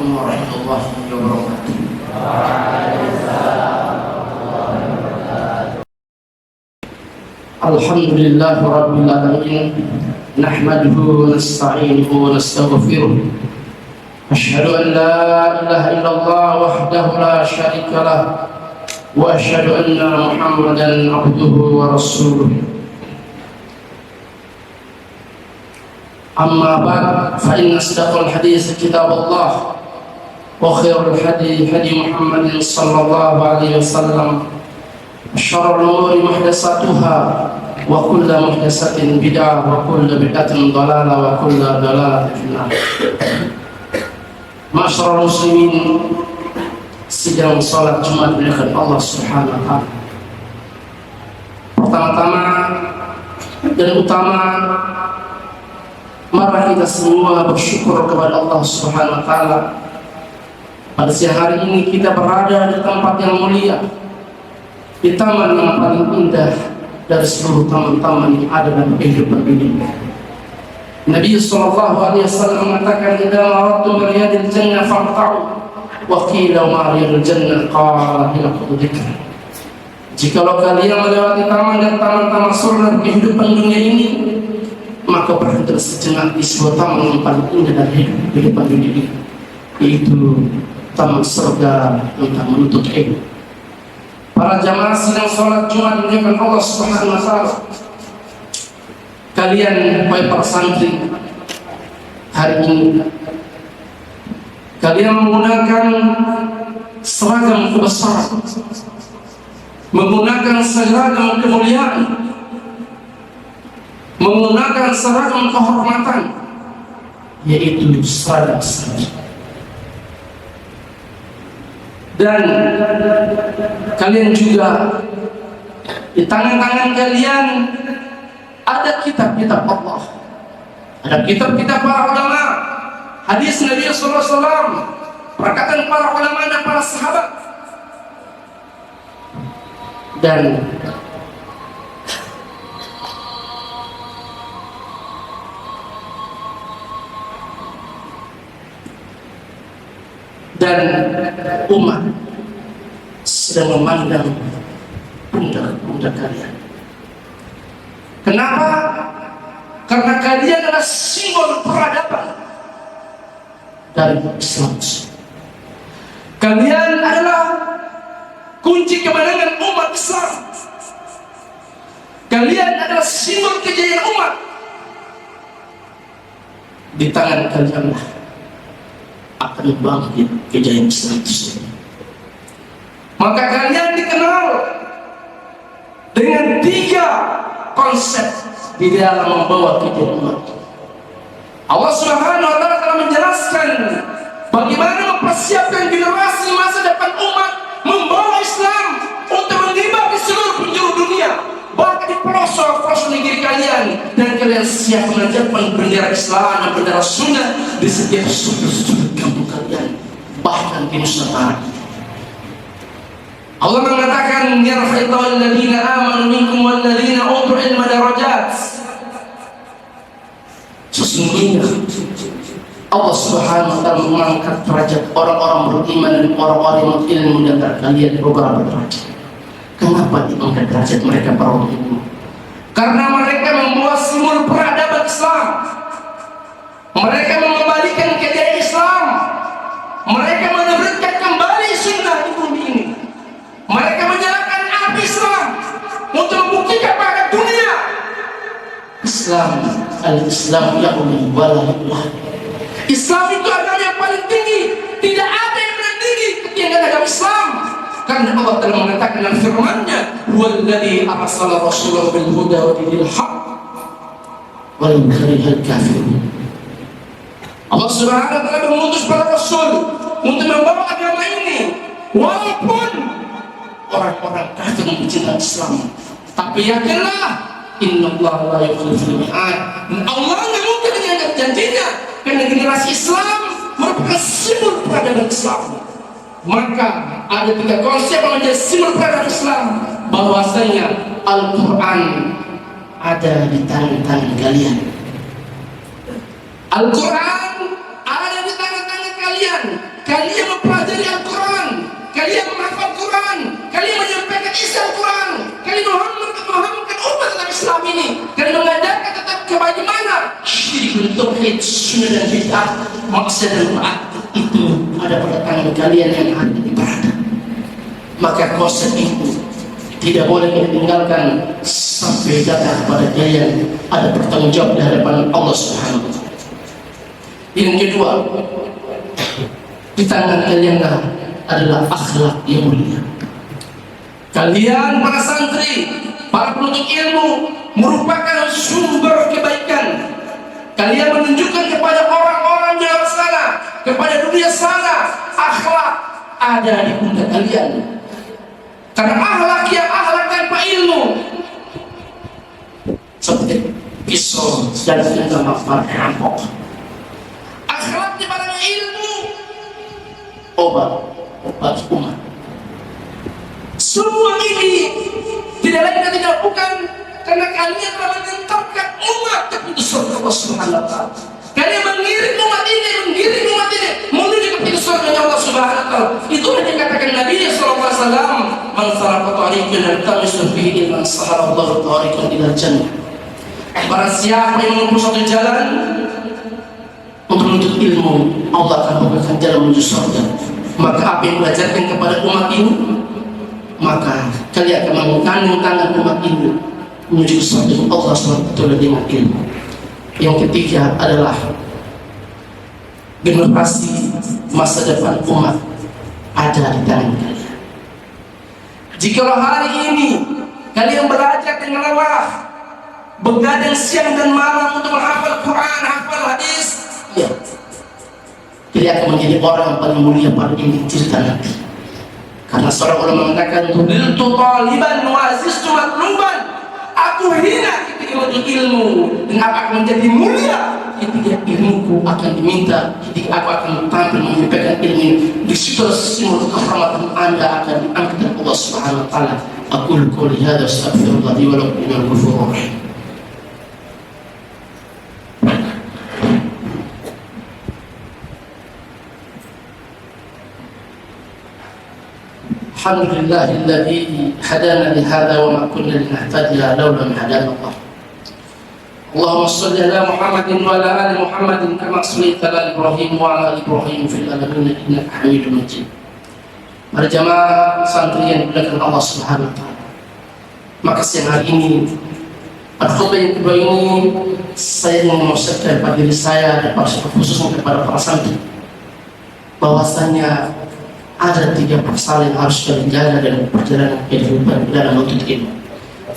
Assalamualaikum warahmatullahi wabarakatuh. Alhamdulillah rabbil alamin. Nahmaduhu wa nasta'inuhu wa nastaghfiruh. Asyhadu an la ilaha illallah wahdahu la syarika lah wa asyhadu anna Muhammadan abduhu wa rasuluh. Amma ba'd, fa inna asdaqal hadits kitabullah wa khairul hadi Muhammadin sallallahu alaihi wasallam. Syarrul umuri muhdatsatuha wa kullu muhdatsatin bid'ah wa kullu bid'atin dhalalah wa kullu dhalalatin finnar. Ma'asyiral muslimin, sidang salat Jumat milik Allah Subhanahu wa taala. Pertama-tama dan utama, mari kita semua bersyukur kepada Allah Subhanahu wa taala. Pada siang hari ini kita berada di tempat yang mulia, di taman yang paling indah dari seluruh taman-taman yang ada dalam kehidupan ini. Nabi sallallahu alaihi wasallam mengatakan, "Idza maradtum bi riyadil jannah faqta'u wa qila ma riyadul jannah qala hiya qudhika." Jikalau kalian melewati taman dan taman-taman surga kehidupan dunia ini, maka berhenti sejenak di sebuah taman yang paling indah dari kehidupan dunia ini, yaitu taman surga tentang menuntut ilmu. Para jamaah sidang sholat Jumat dimuliakan Allah Subhanahu wa taala. Kalian wahai para santri, hari ini kalian menggunakan seragam kebesaran, menggunakan seragam kemuliaan, menggunakan seragam kehormatan, yaitu seragam santri. Dan kalian juga di tangan-tangan kalian ada kitab-kitab Allah, ada kitab-kitab para ulama, hadis Nabi sallallahu alaihi wasallam, perkataan para ulama dan para sahabat. Dan umat sedang memandang pundak-pundak kalian. Kenapa? Karena kalian adalah simbol peradaban dari Islam. Kalian adalah kunci kemenangan umat Islam. Kalian adalah simbol kejayaan umat. Di tangan kalianlah akan bangkit kejayaan Islam itu. Maka kalian dikenal dengan 3 konsep di dalam membawa kejayaan umat. Allah Subhanahu wa taala telah menjelaskan bagaimana mempersiapkan generasi masa depan umat membawa Islam untuk menyebar di seluruh penjuru dunia, bahkan di pelosok-pelosok negeri kalian, dan kalian siap mengajarkan bendera Islam dan bendera Sunnah di setiap sudut-sudut kampung kalian, bahkan di Nusantara. Allah mengatakan, "Yarfa'illahu alladziina aamanu minkum walladziina utul ilma darajat." Sesungguhnya Allah Subhanahu wa taala mengangkat derajat orang-orang beriman dan orang-orang yang ilmu di antara kalian di beberapa derajat. Kenapa diangkat derajat mereka para orang ilmu? Karena mereka membawa simbol peradaban Islam. Mereka mengembalikan kejayaan Islam. Mereka menerbitkan kembali sunnah di bumi ini. Mereka menyalakan api Islam untuk membuktikan pada dunia Islam, al-Islam ya'uli wala yu'lah. Islam itu agama yang paling tinggi. Tidak ada yang paling tinggi ketinggian agama Islam. Karena Allah telah mengatakan dalam firman-Nya, "Walladzi arsala rasulahu bil huda wa dinil haqq wa yukhrihal kafirun." Allah Subhanahu wa taala mengutus para rasul untuk membawa agama ini, walaupun orang-orang kafir mencintai Islam. Tapi yakinlah, innallaha la yukhliful mi'ad. Allah tidak mungkin meninggalkan janjinya, karena generasi Islam merupakan simbol peradaban Islam. Maka ada 3 konsep yang menjadi simbol peradaban Islam, bahwasanya Al-Quran ada di tangan-tangan kalian. Al-Quran ada di tangan-tangan kalian. kalian. Kalian mempelajari Al-Quran, kalian menghafal Quran, kalian menyampaikan isi Al-Quran, kalian memahamkan umat tentang Islam ini, kalian mengadakan tetap kebagaimana syirik, tauhid, sunnah dan bid'ah, maksiat dan taat itu ada pada tangan kalian yang ada di berada. Maka konsep itu tidak boleh ditinggalkan sampai datang kepada kalian ada bertanggung jawab di hadapan Allah Subhanahu wa Ta'ala. Yang kedua, di tangan kalian adalah akhlak yang mulia. Kalian para santri, para penuntut ilmu merupakan sumber kebaikan. Kalian menunjukkan kepada orang-orang di luar sana, kepada dunia sana, akhlak ada di pundak kalian. Karena akhlak yang akhlak tanpa ilmu, seperti pisau dan senjata perampok. Akhlak di barang ilmu, obat umat. Semua ini tidak lain dan tidak bukan karena kalian telah mengantarkan umat keputusan Allah Subhanahu wa Ta'ala. Kalian mengirim umat ini menuju ke surga Allah Subhanahu wa Ta'ala. Itulah yang dikatakan Nabi sallallahu alaihi wasallam, "Man salaka tariqan yaltamisu fihi ilman sahalallahu tariqan ila jannah." Barang siapa yang menempuh satu jalan untuk menuntut ilmu, Allah akan membukakan jalan menuju surga. Maka apa yang belajarkan kepada umat ini, maka kalian akan mengandung tangan umat ini menuju surga Allah SWT dengan ilmu. Yang ketiga adalah generasi masa depan umat ada di tangan kalian. Jikalau hari ini kalian belajar dengan lelah, begadang siang dan malam untuk menghafal Quran, hafal hadis, ya, kalian akan menjadi orang yang paling mulia pada ini cerita nanti. Karena seorang ulama mengatakan, "Tudiltu taliban wa azistu matluban." Aku hina ketika menuntut ilmu, dan aku akan menjadi mulia ketika ilmuku akan diminta, ketika aku akan tampil menyampaikan ilmu. Di situ semua kehormatan Anda akan diangkat oleh Allah Subhanahu wa Ta'ala. Aqulu qouli hadza astaghfirullah li wa lakum minal ghafurur rahim. Alhamdulillahilladzi hadana li hadza wa ma kunna linahtadiya laula an hadana Allah. Allahumma shalli ala Muhammadin wa ala ali Muhammadin kama shallaita ala Ibrahim wa ala Ibrahim fil alamin innaka Hamidum Majid. Para jamaah santri yang dimuliakan Allah Subhanahu wa Ta'ala. Maka siang hari ini pada khutbah yang kedua ini saya ingin mengucapkan kepada diri saya dan khususnya kepada para santri bahwasanya ada 3 persoalan yang harus kita jaga dalam perjalanan kehidupan dalam menuntut ilmu.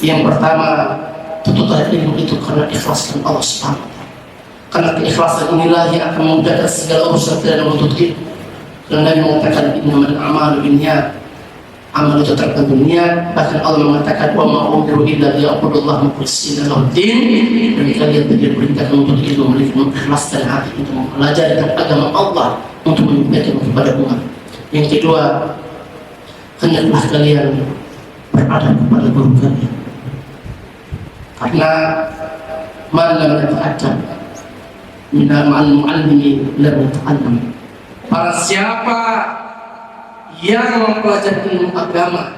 Yang pertama, tuntutan ilmu itu karena ikhlaskan Allah Subhanahu wa Ta'ala. Karena keikhlasan inilah yang akan memudahkan segala urusan kita dalam menuntut ilmu. Dan Nabi mengatakan, "Innamal a'malu binniyat." Amal itu tergantung niat. Bahkan Allah mengatakan, "Wa ma umiru illa liya'budullaha mukhlishina lahu-d-din." Dan kalian tidak diperintahkan untuk ilmu, melainkan mengikhlaskan hati untuk mempelajari agama Allah untuk menyampaikan kepada umat. Yang kedua, hendaklah kalian beradab kepada guru kalian. Karena man lam yata'addab min al-mu'allimi lam yata'allam. Para siapa yang mempelajari ilmu agama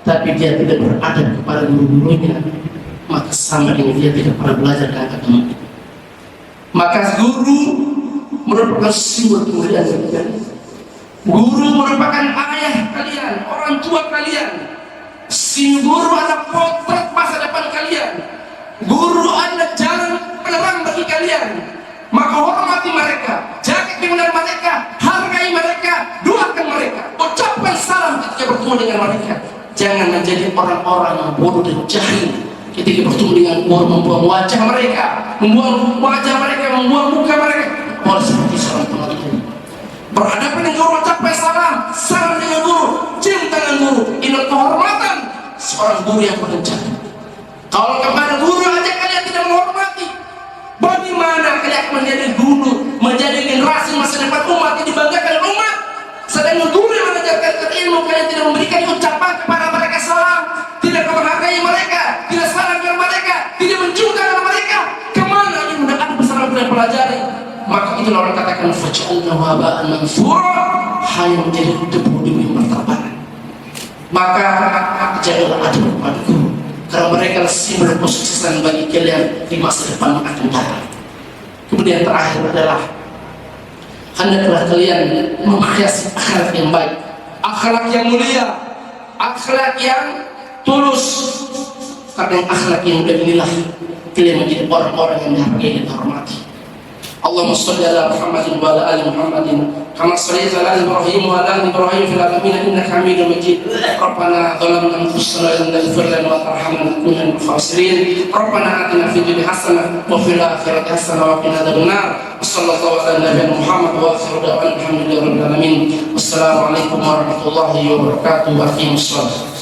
tapi dia tidak beradab kepada guru-gurunya, maka sama dengan dia tidak pernah belajar agama. Maka guru merupakan simbol kemuliaan bagi kalian. Guru merupakan ayah kalian, orang tua kalian. Si guru adalah potret masa depan kalian. Guru adalah jalan penerang bagi kalian. Maka hormati mereka, jaga kemuliaan mereka, hargai mereka, doakan mereka, ucapkan salam ketika bertemu dengan mereka. Jangan menjadi orang-orang yang bodoh dan jahil ketika bertemu dengan guru, membuang wajah mereka, membuang muka mereka. Boleh seperti seorang penuntut ilmu. Berhadapan dengan guru, mencapai salam dengan guru, cium tangan guru. Ini kehormatan seorang guru yang berencana. Kalau kepada guru aja kalian tidak menghormati, bagaimana kalian akan menjadi guru, menjadi generasi masa depan umat yang dibanggakan oleh umat? Sedangkan guru yang mengajarkan ilmu kalian tidak memberikan ucapan kepada mereka salam, tidak menghargai mereka, tidak salam kepada mereka, tidak mencium tangan mereka. Kemana ini mendapat bersama dengan pelajari? Maka itulah orang katakan faj'alna waba'an manthura, hanya menjadi debu-debu yang berterbangan. Maka jagalah adab kepada guru, karena mereka simbol kesuksesan bagi kalian di masa depan akan datang. Kemudian terakhir adalah hendaklah kalian menghiasi akhlak yang baik, akhlak yang mulia, akhlak yang tulus, karena akhlak yang mulia inilah kalian menjadi orang-orang yang dihargai dan dihormati. Allahumma shalli ala Muhammadin wa ala ali Muhammadin kama shallaita ala Ibrahim wa ala ali Ibrahim fil alamin innaka Hamidum Majid. Rabbana zalamna anfusana wa lam taghfir lana wa tarhamna lanakunanna minal khasirin. Rabbana atina fid dunya hasanah wa fil akhirati hasanah wa qina adzabannar. Sallallahu ala nabiyyina Muhammad wa akhiru da'wana alhamdulillahi rabbil alamin. Wassalamu alaikum warahmatullahi wabarakatuh. Aqimus shalah.